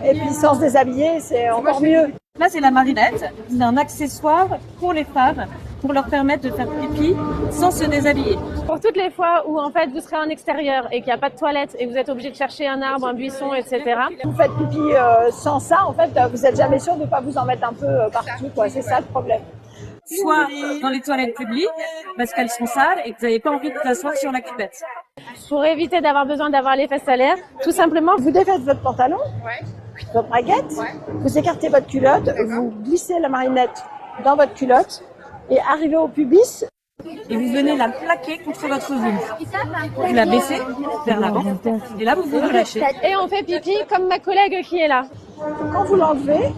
Et puis sans se déshabiller, c'est encore mieux. Là, c'est la marinette. C'est un accessoire pour les femmes pour leur permettre de faire pipi sans se déshabiller. Pour toutes les fois où en fait vous serez en extérieur et qu'il n'y a pas de toilette et que vous êtes obligé de chercher un arbre, un buisson, etc. Vous faites pipi sans ça, en fait, vous n'êtes jamais sûr de ne pas vous en mettre un peu partout, quoi. C'est ça le problème. Soit dans les toilettes publiques, parce qu'elles sont sales et que vous n'avez pas envie de vous asseoir sur la cuvette. Pour éviter d'avoir besoin d'avoir les fesses à l'air, tout simplement, Vous défaites votre pantalon, votre braguette, vous écartez votre culotte, vous glissez la marinette dans votre culotte et arrivez au pubis. Et vous venez la plaquer contre votre vulve. Vous la baissez vers l'avant et là vous vous relâchez. Et on fait pipi comme ma collègue qui est là. Quand vous l'enlevez,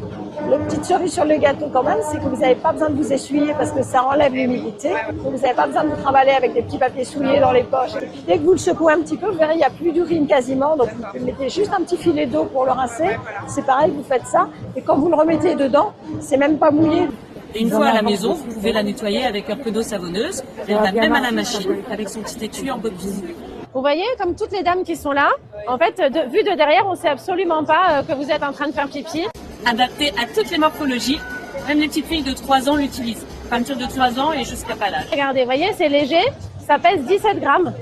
la petite cerise sur le gâteau quand même, c'est que vous n'avez pas besoin de vous essuyer parce que ça enlève l'humidité. Vous n'avez pas besoin de vous trimballer avec des petits papiers souillés dans les poches. Dès que vous le secouez un petit peu, vous verrez, il n'y a plus d'urine quasiment. Donc vous mettez juste un petit filet d'eau pour le rincer. C'est pareil, vous faites ça. Et quand vous le remettez dedans, c'est même pas mouillé. Et une fois à la maison, vous pouvez la nettoyer avec un peu d'eau savonneuse. Elle va même à la machine avec son petit étui en coquille. Vous voyez, comme toutes les dames qui sont là, en fait, vu de derrière, on ne sait absolument pas que vous êtes en train de faire pipi. Adapté à toutes les morphologies, même les petites filles de 3 ans l'utilisent. À partir de 3 ans et jusqu'à pas l'âge. Regardez, vous voyez, c'est léger, ça pèse 17 grammes.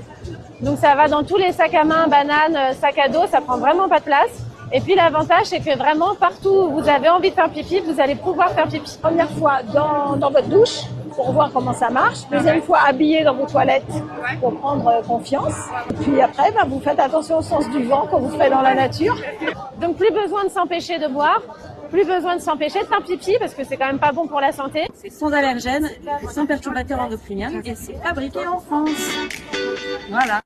Donc ça va dans tous les sacs à main, bananes, sacs à dos, ça prend vraiment pas de place. Et puis l'avantage, c'est que vraiment, partout où vous avez envie de faire pipi, vous allez pouvoir faire pipi. Première fois dans votre douche, pour voir comment ça marche. Deuxième fois, habillé dans vos toilettes pour prendre confiance. Puis après, vous faites attention au sens du vent quand vous ferez dans la nature. Donc plus besoin de s'empêcher de boire, plus besoin de s'empêcher de faire pipi parce que c'est quand même pas bon pour la santé. C'est sans allergènes, sans perturbateurs endocriniens et c'est fabriqué en France. Voilà.